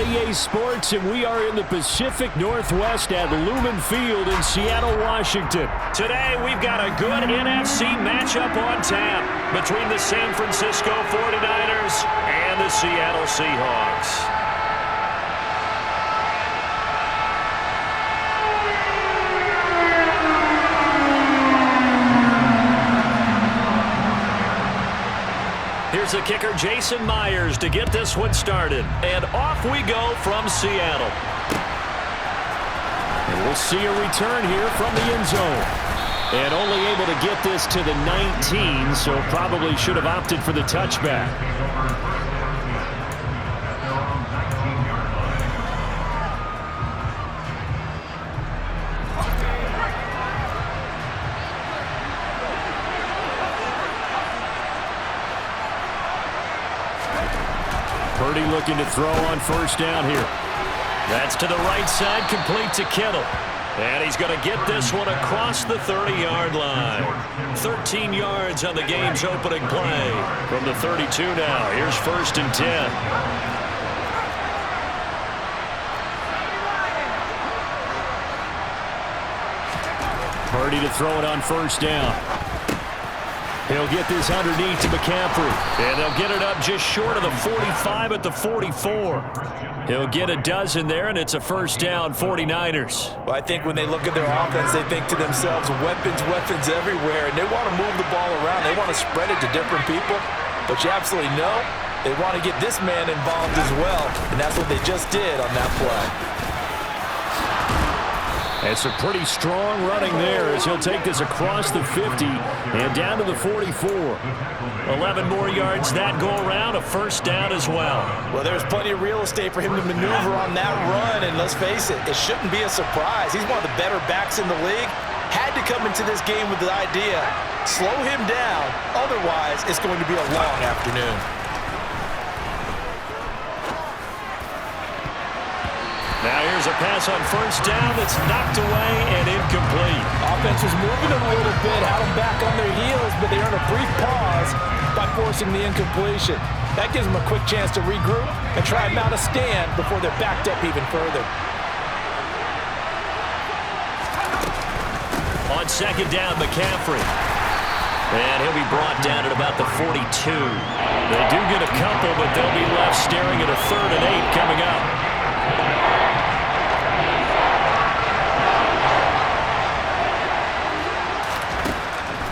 EA Sports, and we are in the Pacific Northwest at Lumen Field in Seattle, Washington. Today, we've got a good NFC matchup on tap between the San Francisco 49ers and the Seattle Seahawks. Here's the kicker, Jason Myers, to get this one started. And off we go from Seattle. And we'll see a return here from the end zone. And only able to get this to the 19, so probably should have opted for the touchback. Purdy looking to throw on first down here. That's to the right side, complete to Kittle. And he's going to get this one across the 30-yard line. 13 yards on the game's opening play. From the 32 now, here's 1st and 10. Purdy to throw it on first down. He'll get this underneath to McCaffrey. And they'll get it up just short of the 45 at the 44. He'll get a dozen there, and it's a first down, 49ers. Well, I think when they look at their offense, they think to themselves, weapons everywhere, and they want to move the ball around. They want to spread it to different people. But you absolutely know they want to get this man involved as well, and that's what they just did on that play. It's a pretty strong running there as he'll take this across the 50 and down to the 44. 11 more yards that go around, a first down as well. Well, there's plenty of real estate for him to maneuver on that run, and let's face it, it shouldn't be a surprise. He's one of the better backs in the league. Had to come into this game with the idea, slow him down, otherwise it's going to be a long afternoon. Now here's a pass on first down that's knocked away and incomplete. Offense was moving them a little bit, had them back on their heels, but they earned a brief pause by forcing the incompletion. That gives them a quick chance to regroup and try and mount a stand before they're backed up even further. On second down, McCaffrey. And he'll be brought down at about the 42. They do get a couple, but they'll be left staring at a 3rd and 8 coming up.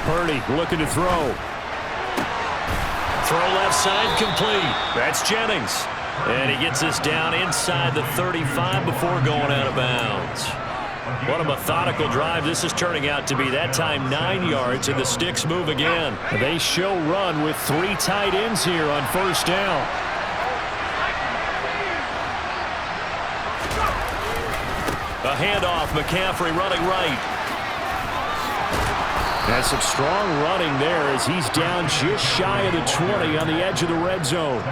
Purdy looking to throw. Throw left side, complete. That's Jennings. And he gets this down inside the 35 before going out of bounds. What a methodical drive this is turning out to be. That time 9 yards, and the sticks move again. They show run with 3 tight ends here on first down. A handoff, McCaffrey running right. That's some strong running there as he's down just shy of the 20 on the edge of the red zone.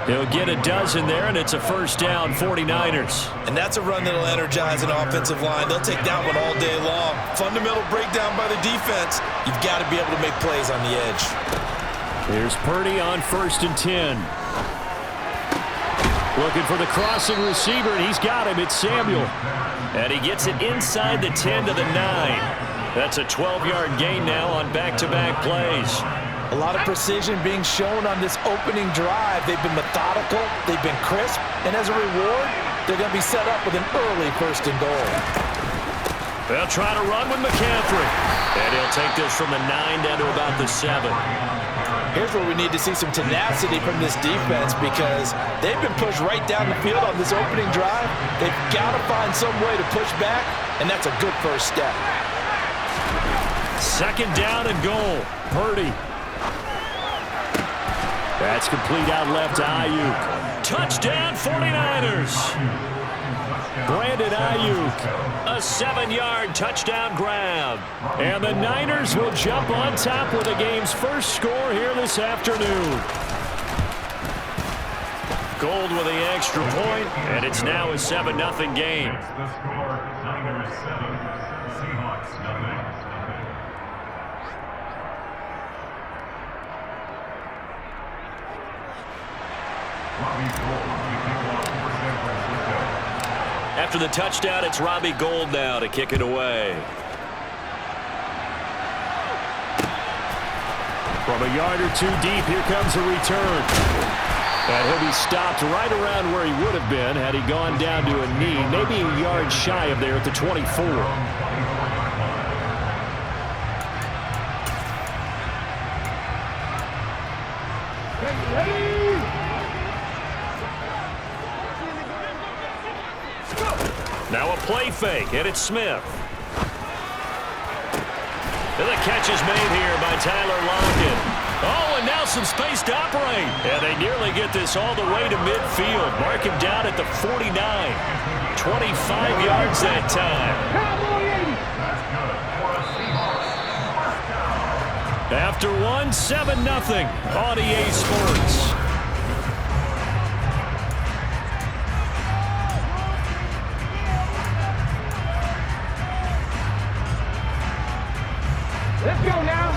He'll get a dozen there, and it's a first down, 49ers. And that's a run that'll energize an offensive line. They'll take that one all day long. Fundamental breakdown by the defense. You've got to be able to make plays on the edge. Here's Purdy on 1st and 10. Looking for the crossing receiver, and he's got him. It's Samuel. And he gets it inside the 10 to the 9. That's a 12-yard gain now on back-to-back plays. A lot of precision being shown on this opening drive. They've been methodical, they've been crisp, and as a reward, they're going to be set up with an early 1st and goal. They'll try to run with McCaffrey. And he'll take this from the 9 down to about the 7. Here's where we need to see some tenacity from this defense because they've been pushed right down the field on this opening drive. They've got to find some way to push back, and that's a good first step. Second down and goal. Purdy. That's complete out left to Ayuk. Touchdown 49ers. Brandon Ayuk. A 7-yard touchdown grab. And the Niners will jump on top with the game's first score here this afternoon. Gold with the extra point, and it's now a 7-0 game. Niners 7, Seahawks nothing. Robbie Gold, After the touchdown, it's Robbie Gould now to kick it away. From a yard or two deep, here comes a return. And he'll be stopped right around where he would have been had he gone down to a knee, maybe a yard shy of there at the 24. Now a play fake, and it's Smith. And the catch is made here by Tyler Lockett. Oh, and now some space to operate. And they nearly get this all the way to midfield. Mark him down at the 49. 25 yards that time. After one, 7-0 on EA Sports. Let's go now.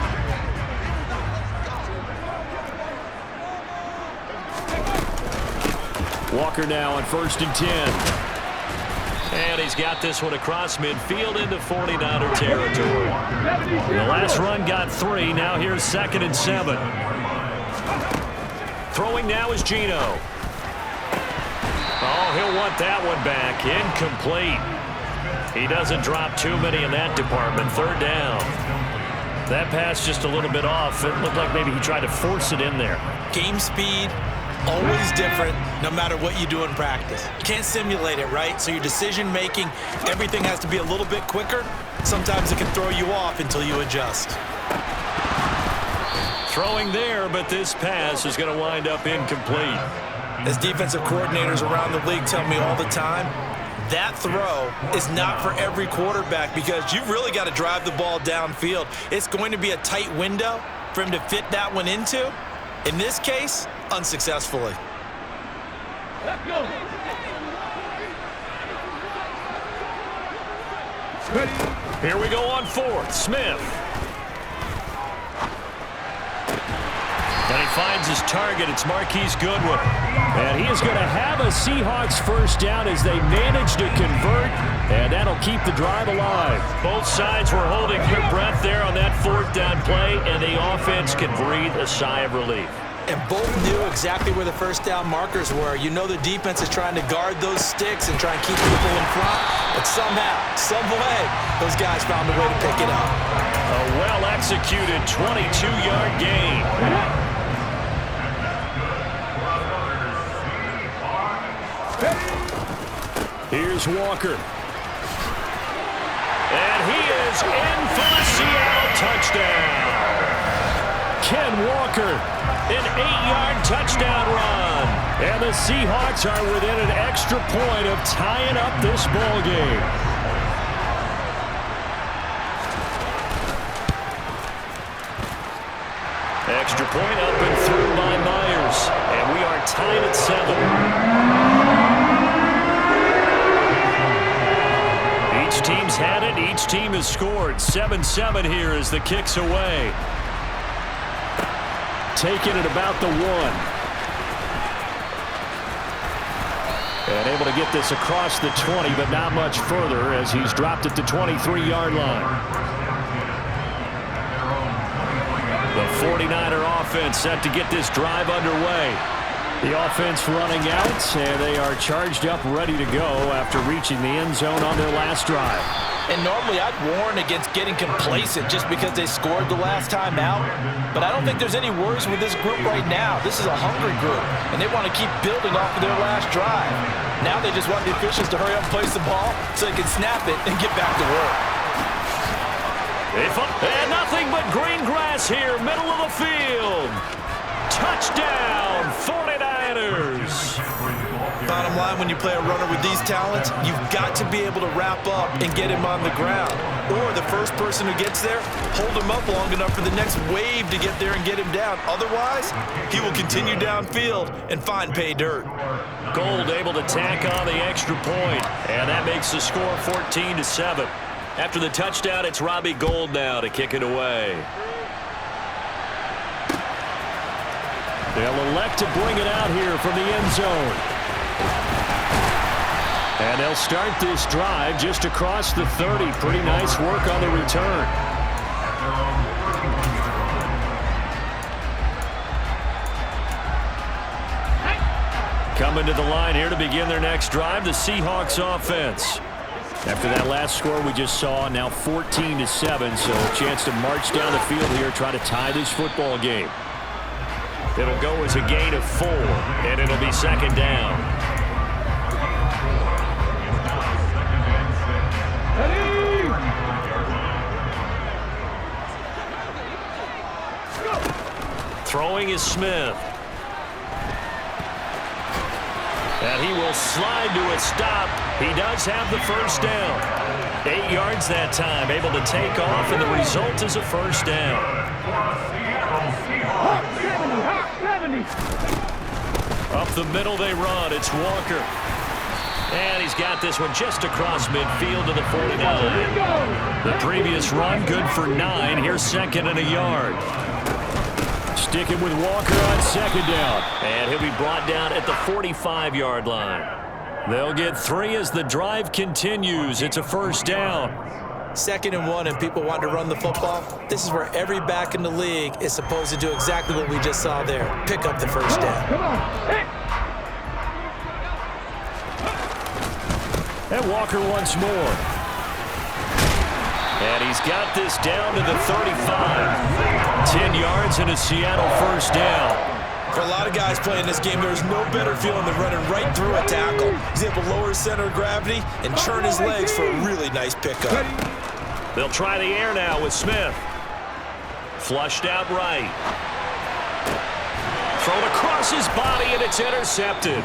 Walker now on 1st and 10. And he's got this one across midfield into 49er territory. The last run got 3. Now here's 2nd and 7. Throwing now is Geno. Oh, he'll want that one back. Incomplete. He doesn't drop too many in that department. 3rd down. That pass just a little bit off. It looked like maybe he tried to force it in there. Game speed, always different, no matter what you do in practice. You can't simulate it, right? So your decision-making, everything has to be a little bit quicker. Sometimes it can throw you off until you adjust. Throwing there, but this pass is going to wind up incomplete. As defensive coordinators around the league tell me all the time, that throw is not for every quarterback because you've really got to drive the ball downfield. It's going to be a tight window for him to fit that one into. In this case, unsuccessfully. Let's go. Here we go on 4th. Smith. And he finds his target. It's Marquise Goodwin. And he is going to have a Seahawks 1st down as they manage to convert, and that'll keep the drive alive. Both sides were holding their breath there on that 4th down play, and the offense can breathe a sigh of relief. And both knew exactly where the 1st down markers were. You know the defense is trying to guard those sticks and try and keep people in front. But somehow, some way, those guys found a way to pick it up. A well-executed 22-yard gain. Here's Walker. And he is in for the Seattle touchdown. Ken Walker, an 8-yard touchdown run. and the Seahawks are within an extra point of tying up this ball game. Extra point up and through by Myers, and we are tied at 7. Each team's had it. Each team has scored. 7-7 here as the kick's away. Taking it about the 1. And able to get this across the 20, but not much further as he's dropped at the 23-yard line. The 49er offense set to get this drive underway. The offense running out, and they are charged up, ready to go after reaching the end zone on their last drive. And normally I'd warn against getting complacent just because they scored the last time out. But I don't think there's any worries with this group right now. This is a hungry group, and they want to keep building off of their last drive. Now they just want the officials to hurry up and place the ball so they can snap it and get back to work. And nothing but green grass here, middle of the field. Touchdown, 49ers. Bottom line, when you play a runner with these talents, you've got to be able to wrap up and get him on the ground. Or the first person who gets there, hold him up long enough for the next wave to get there and get him down. Otherwise, he will continue downfield and find pay dirt. Gould able to tack on the extra point, and that makes the score 14-7. After the touchdown, it's Robbie Gould now to kick it away. They'll elect to bring it out here from the end zone. And they'll start this drive just across the 30. Pretty nice work on the return. Coming to the line here to begin their next drive, the Seahawks offense. After that last score we just saw, now 14-7, so a chance to march down the field here, try to tie this football game. It'll go as a gain of 4, and it'll be second down. Throwing is Smith. And he will slide to a stop. He does have the first down. 8 yards that time, able to take off, and the result is a first down. Up the middle they run. It's Walker. And he's got this one just across midfield to the 49. The previous run, good for 9. Here's second and a yard. Sticking with Walker on second down. And he'll be brought down at the 45-yard line. They'll get 3 as the drive continues. It's a first down. 2nd and 1 and people want to run the football. This is where every back in the league is supposed to do exactly what we just saw there. Pick up the first down. And Walker once more. And he's got this down to the 35. 10 yards and a Seattle first down. For a lot of guys playing this game, there's no better feeling than running right through a tackle. He's able to lower his center of gravity and churn his legs for a really nice pickup. They'll try the air now with Smith. Flushed out right. Thrown across his body, and it's intercepted.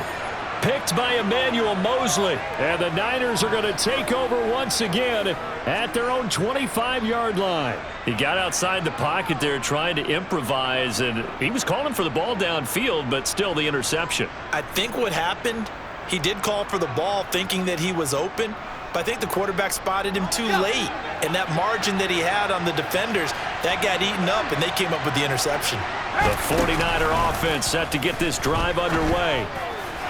Picked by Emmanuel Mosley. And the Niners are going to take over once again at their own 25-yard line. He got outside the pocket there trying to improvise, and he was calling for the ball downfield, but still the interception. I think what happened, he did call for the ball thinking that he was open, but I think the quarterback spotted him too late. And that margin that he had on the defenders, that got eaten up, and they came up with the interception. The 49er offense set to get this drive underway.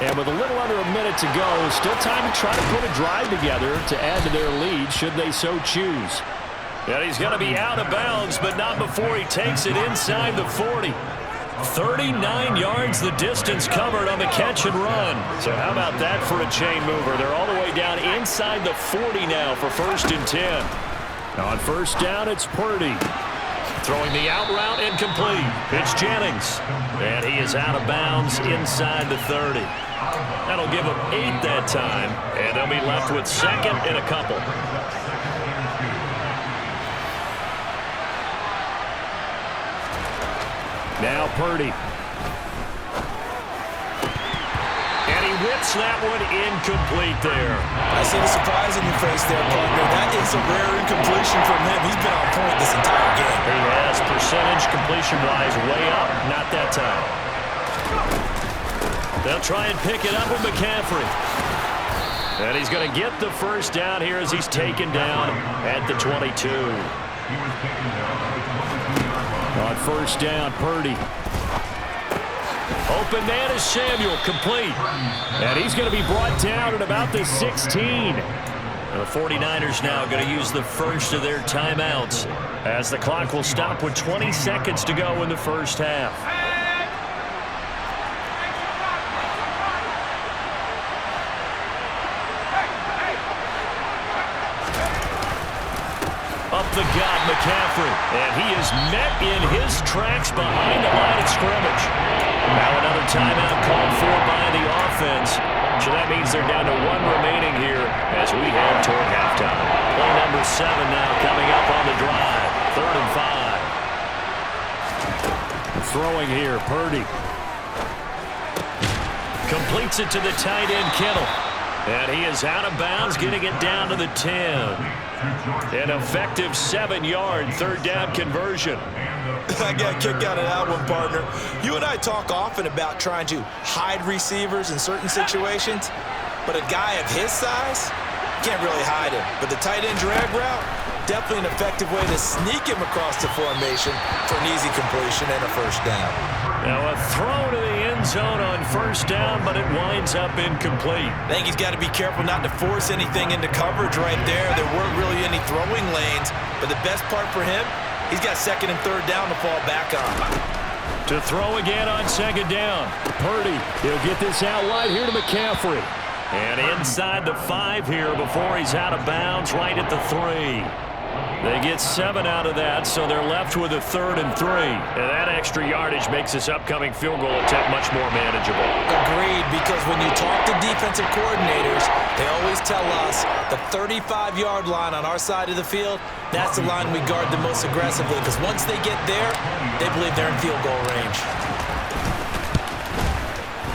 And with a little under a minute to go, still time to try to put a drive together to add to their lead should they so choose. And he's going to be out of bounds, but not before he takes it inside the 40. 39 yards the distance covered on the catch and run. So how about that for a chain mover? They're all the way down inside the 40 now for 1st and 10. On first down, it's Purdy. Throwing the out route incomplete. It's Jennings. And he is out of bounds inside the 30. That'll give them 8 that time. And they'll be left with 2nd and a couple. Now Purdy. And he whips that one incomplete there. I see the surprise in your face there, partner. That is a rare incompletion from him. He's been on point this entire game. He has percentage completion-wise way up. Not that time. They'll try and pick it up with McCaffrey. And he's going to get the first down here as he's taken down at the 22. On first down, Purdy. Open man is Samuel, complete. And he's going to be brought down at about the 16. And the 49ers now going to use the first of their timeouts as the clock will stop with 20 seconds to go in the first half. Up the gut, McCaffrey. And he is met in his tracks behind the line of scrimmage. Now another timeout called for by the offense. So that means they're down to 1 remaining here as we head toward halftime. Play number 7 now coming up on the drive. 3rd and 5. Throwing here, Purdy. Completes it to the tight end, Kittle. And he is out of bounds, getting it down to the 10. An effective 7-yard 3rd down conversion. I got a kick out of that one, partner. You and I talk often about trying to hide receivers in certain situations, but a guy of his size can't really hide him. But the tight end drag route, definitely an effective way to sneak him across the formation for an easy completion and a first down. Now a throw to the end end zone on first down, but it winds up incomplete. I think he's got to be careful not to force anything into coverage right there. There weren't really any throwing lanes, but the best part for him, he's got second and third down to fall back on. To throw again on second down. Purdy, he'll get this out wide here to McCaffrey. And inside the 5 here before he's out of bounds right at the 3. They get 7 out of that, so they're left with a 3rd and 3. And that extra yardage makes this upcoming field goal attempt much more manageable. Agreed, because when you talk to defensive coordinators, they always tell us the 35-yard line on our side of the field, that's the line we guard the most aggressively, because once they get there, they believe they're in field goal range.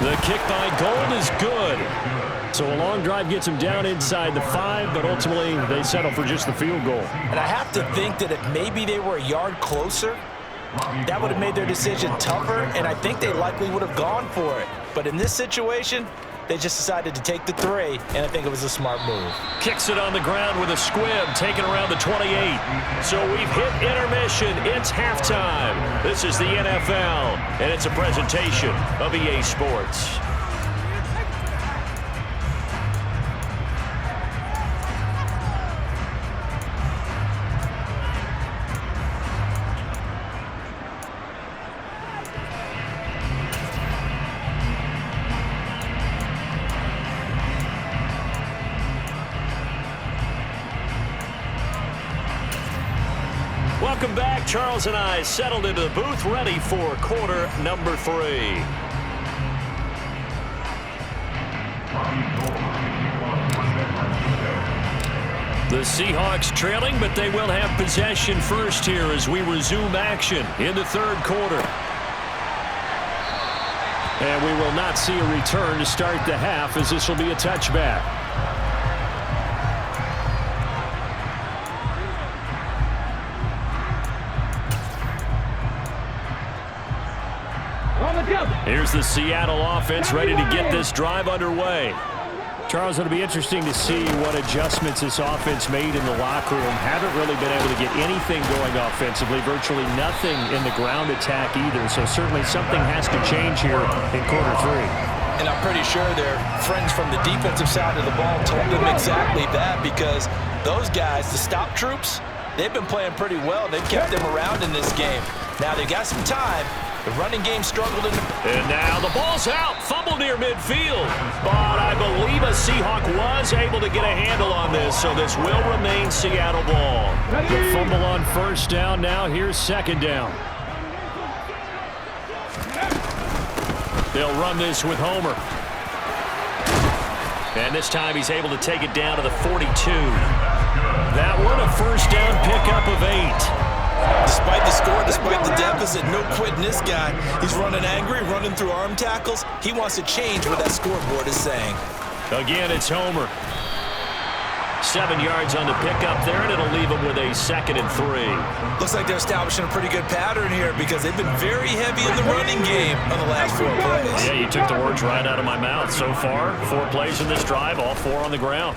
The kick by Gold is good. So a long drive gets them down inside the 5, but ultimately they settle for just the field goal. And I have to think that if maybe they were a yard closer, that would have made their decision tougher, and I think they likely would have gone for it. But in this situation, they just decided to take the 3, and I think it was a smart move. Kicks it on the ground with a squib, taken around the 28. So we've hit intermission. It's halftime. This is the NFL, and it's a presentation of EA Sports. Welcome back. Charles and I settled into the booth, ready for quarter number 3. The Seahawks trailing, but they will have possession first here as we resume action in the 3rd quarter. And we will not see a return to start the half, as this will be a touchback. Here's the Seattle offense ready to get this drive underway. Charles, it'll be interesting to see what adjustments this offense made in the locker room. Haven't really been able to get anything going offensively, virtually nothing in the ground attack either. So certainly something has to change here in quarter 3. And I'm pretty sure their friends from the defensive side of the ball told them exactly that, because those guys, the stop troops, they've been playing pretty well. They've kept them around in this game. Now they've got some time. The running game struggled in the... And now the ball's out. Fumble near midfield. But I believe a Seahawk was able to get a handle on this, so this will remain Seattle ball. The fumble on first down. Now here's second down. They'll run this with Homer. And this time he's able to take it down to the 42. That one a first down pickup of 8. Despite the score, despite the deficit, no quitting this guy. He's running angry, running through arm tackles. He wants to change what that scoreboard is saying. Again, it's Homer. 7 yards on the pickup there, and it'll leave him with a 2nd and 3. Looks like they're establishing a pretty good pattern here, because they've been very heavy in the running game on the last 4 plays. Yeah, you took the words right out of my mouth. So far, 4 plays in this drive, all 4 on the ground.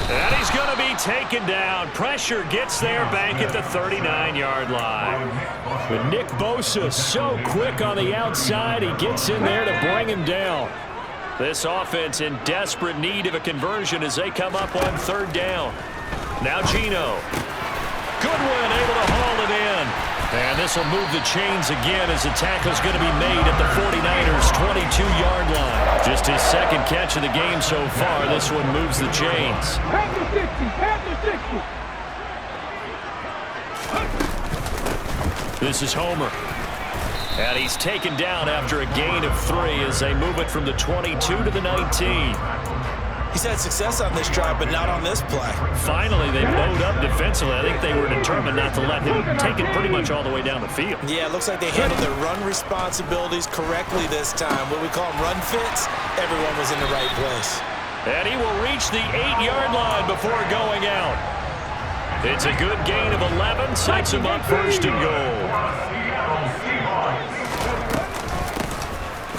And he's going to be taken down. Pressure gets there back at the 39-yard line. But Nick Bosa so quick on the outside. He gets in there to bring him down. This offense in desperate need of a conversion as they come up on 3rd down. Now Gino. Goodwin able to haul it in. And this will move the chains again as the tackle's going to be made at the 49ers' 22-yard line. Just his 2nd catch of the game so far. This one moves the chains. This is Homer. And he's taken down after a gain of 3 as they move it from the 22 to the 19. He's had success on this drive, but not on this play. Finally, they bowed up defensively. I think they were determined not to let him take it pretty much all the way down the field. Yeah, it looks like they handled their run responsibilities correctly this time. What we call them run fits, everyone was in the right place. And he will reach the 8-yard line before going out. It's a good gain of 11, sets him up 1st and goal.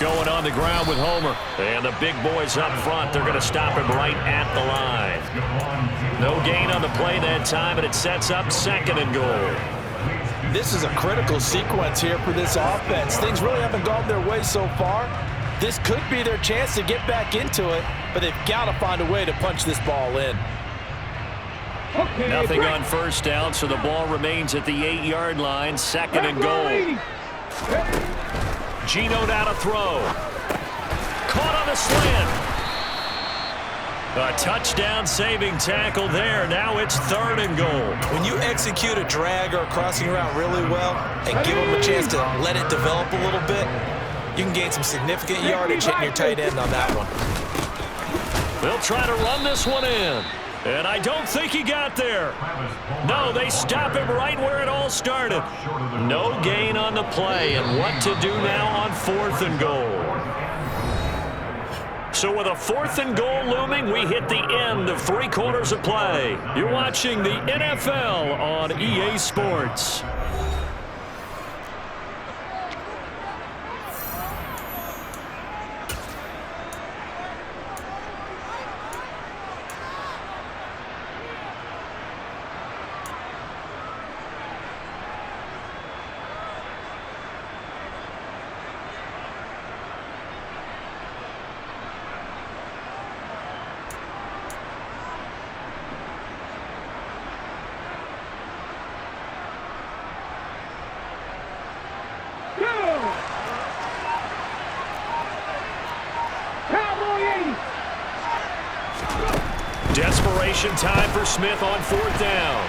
Going on the ground with Homer. And the big boys up front, they're going to stop him right at the line. No gain on the play that time, and it sets up 2nd and goal. this is a critical sequence here for this offense. Things really haven't gone their way so far. This could be their chance to get back into it, but they've got to find a way to punch this ball in. Okay, nothing on first down, so the ball remains at the 8-yard line. Second and goal. Geno now to throw. Caught on the slant. A touchdown-saving tackle there. Now it's third and goal. When you execute a drag or a crossing route really well and give them a chance to let it develop a little bit, you can gain some significant yardage hitting your tight end on that one. They'll try to run this one in. And I don't think he got there. No, they stop him right where it all started. No gain on the play. And what to do now on fourth and goal? So with a fourth and goal looming, we hit the end of 3 quarters of play. You're watching the NFL on EA Sports. Desperation time for Smith on fourth down.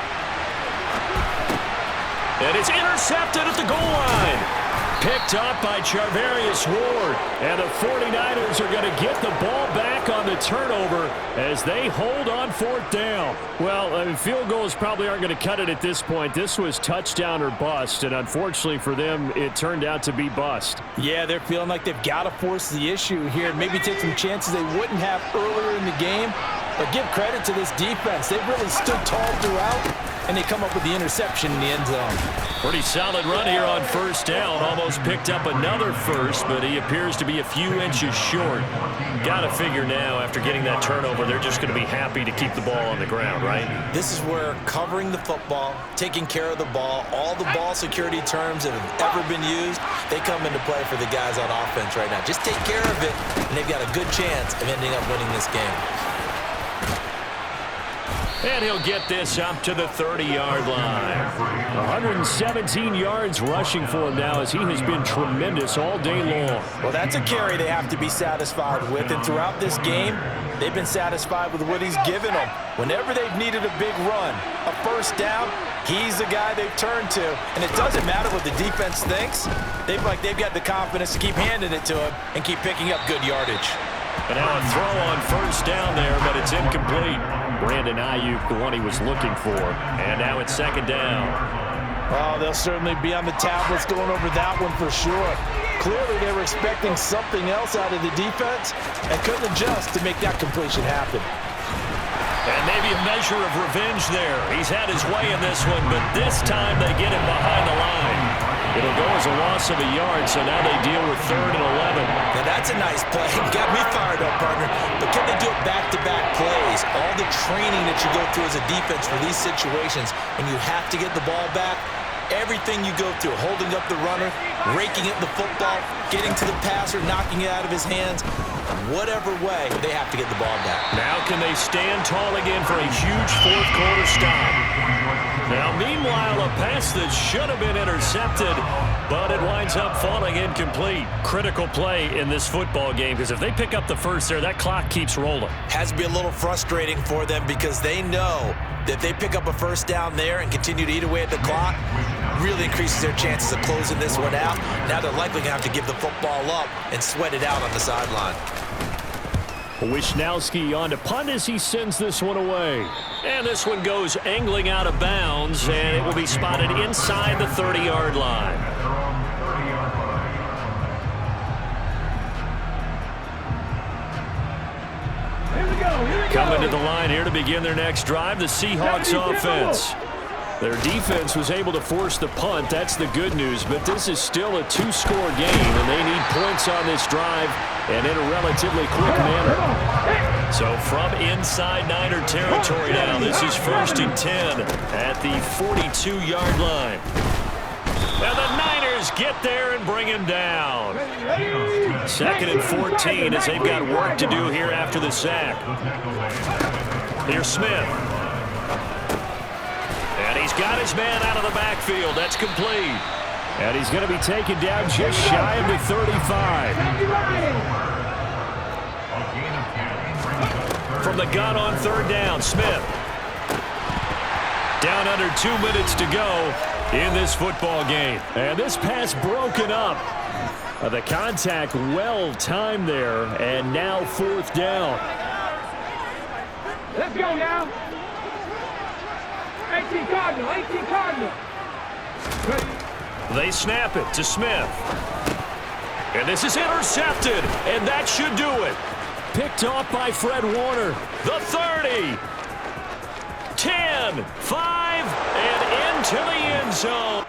And it's intercepted at the goal line. Picked up by Charvarius Ward. And the 49ers are going to get the ball back on the turnover as they hold on fourth down. Well, field goals probably aren't going to cut it at this point. This was touchdown or bust, and unfortunately for them, it turned out to be bust. Yeah, they're feeling like they've got to force the issue here, maybe take some chances they wouldn't have earlier in the game. But give credit to this defense. They've really stood tall throughout, and they come up with the interception in the end zone. Pretty solid run here on first down. Almost picked up another first, but he appears to be a few inches short. Got to figure now, after getting that turnover, they're just going to be happy to keep the ball on the ground, right? This is where covering the football, taking care of the ball, all the ball security terms that have ever been used, they come into play for the guys on offense right now. Just take care of it, and they've got a good chance of ending up winning this game. And he'll get this up to the 30-yard line. 117 yards rushing for him now as he has been tremendous all day long. Well, that's a carry they have to be satisfied with. And throughout this game, they've been satisfied with what he's given them. Whenever they've needed a big run, a first down, he's the guy they've turned to. And it doesn't matter what the defense thinks. They've got the confidence to keep handing it to him and keep picking up good yardage. And now a throw on first down there, but it's incomplete. Brandon Ayuk, the one he was looking for. And now it's second down. Oh, they'll certainly be on the tablets going over that one for sure. Clearly, they were expecting something else out of the defense and couldn't adjust to make that completion happen. And maybe a measure of revenge there. He's had his way in this one, but this time they get him behind the line. It'll go as a loss of a yard, so now they deal with 3rd and 11. Now that's a nice play. Got me fired up, partner. But can they do it back-to-back plays? All the training that you go through as a defense for these situations, when you have to get the ball back, everything you go through, holding up the runner, raking at the football, getting to the passer, knocking it out of his hands, whatever way, they have to get the ball back. Now can they stand tall again for a huge fourth quarter stop? Now, meanwhile, a pass that should have been intercepted, but it winds up falling incomplete. Critical play in this football game, because if they pick up the first there, that clock keeps rolling. Has to be a little frustrating for them because they know that if they pick up a first down there and continue to eat away at the clock, really increases their chances of closing this one out. Now they're likely going to have to give the football up and sweat it out on the sideline. Wishnowski on to punt as he sends this one away. And this one goes angling out of bounds, and it will be spotted inside the 30-yard line. Coming to the line here to begin their next drive, the Seahawks offense. Their defense was able to force the punt. That's the good news, but this is still a 2-score game, and they need points on this drive and in a relatively quick manner. So from inside Niner territory now, this is 1st and 10 at the 42-yard line. And the Niners get there and bring him down. 2nd and 14 as they've got work to do here after the sack. Here's Smith. And he's got his man out of the backfield. That's complete. And he's going to be taken down just shy of the 35. From the gun on 3rd down, Smith. Down under 2 minutes to go in this football game. And this pass broken up. The contact well timed there, and now 4th down. Let's go now. 18 Cardinal, 18 Cardinal. They snap it to Smith. And this is intercepted, and that should do it. Picked off by Fred Warner. The 30. 10, 5, and into the end zone.